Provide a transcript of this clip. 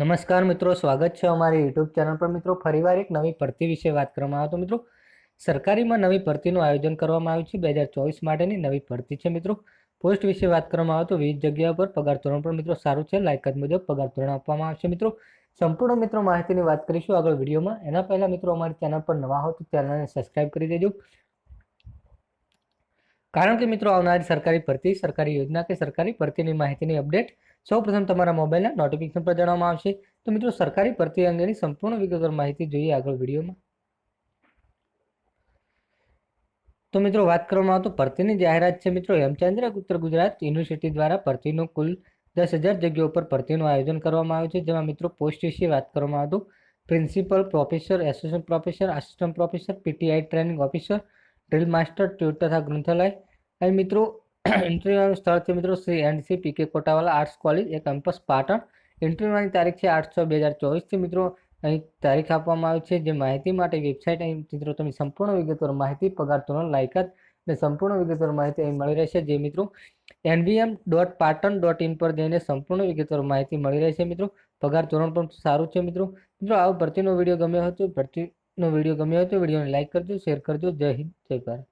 નમસ્કાર મિત્રો, સ્વાગત છે અમારી યુટ્યુબ ચેનલ પર। મિત્રો, ફરીવાર એક નવી ભરતી વિશે વાત કરવામાં આવે તો મિત્રો સરકારીમાં નવી ભરતીનું આયોજન કરવામાં આવ્યું છે। 2024 માટેની નવી ભરતી છે। મિત્રો, પોસ્ટ વિશે વાત કરવામાં આવે તો 20 જગ્યાઓ પર પગાર ધોરણ પણ મિત્રો સારું છે। લાયકાત મુજબ પગાર ધોરણ આપવામાં આવશે। મિત્રો, સંપૂર્ણ મિત્રો માહિતીની વાત કરીશું આગળ વિડીયોમાં। એના પહેલા મિત્રો અમારી ચેનલ પર નવા હો તો ચેનલને સબસ્ક્રાઇબ કરી દેજો, કારણ કે મિત્રો આવનારી સરકારી ભરતી, સરકારી યોજના કે સરકારી ભરતીની માહિતીની અપડેટ સૌપ્રથમ તમારા મોબાઈલના નોટિફિકેશન પર જણાવવામાં આવશે। તો મિત્રો સરકારી ભરતી અંગેની સંપૂર્ણ વિગતવાર માહિતી જોઈએ આગળ વિડીયોમાં। તો મિત્રો વાત કરવામાં આવે તો ભરતીની જાહેરાત છે। મિત્રો, હેમચંદ્ર ઉત્તર ગુજરાત યુનિવર્સિટી દ્વારા ભરતીનું કુલ 10,000 જગ્યાઓ પર ભરતીનું આયોજન કરવામાં આવ્યું છે। જેમાં મિત્રો પોસ્ટ વિશે વાત કરવામાં આવે તો principal professor, associate professor, assistant professor, PTI training officer, drill master, tutor તથા ગ્રંથાલય। અને મિત્રો ઇન્ટરવ્યુનું સ્થળ છે મિત્રો Shri NC PK Kotawala arts college, એ કેમ્પસ પાટણ। ઇન્ટરવ્યુની તારીખ છે 8/6/2024 મિત્રો અહીં તારીખ આપવામાં આવી છે। જે માહિતી માટે વેબસાઇટ અહીં મિત્રો તમે સંપૂર્ણ વિગતવાર માહિતી, પગાર ધોરણ, લાયકાત અને સંપૂર્ણ વિગતવાર માહિતી અહીં મળી રહેશે। જે મિત્રો nvm.patan.in પર જઈને સંપૂર્ણ વિગતવાર માહિતી મળી રહેશે। મિત્રો, પગાર ધોરણ પણ સારું છે। મિત્રો આ ભરતીનો વિડીયો ગમ્યો હોય તો વિડીયોને લાઈક કરજો, શેર કરજો। જય હિન્દ, જય ભારત।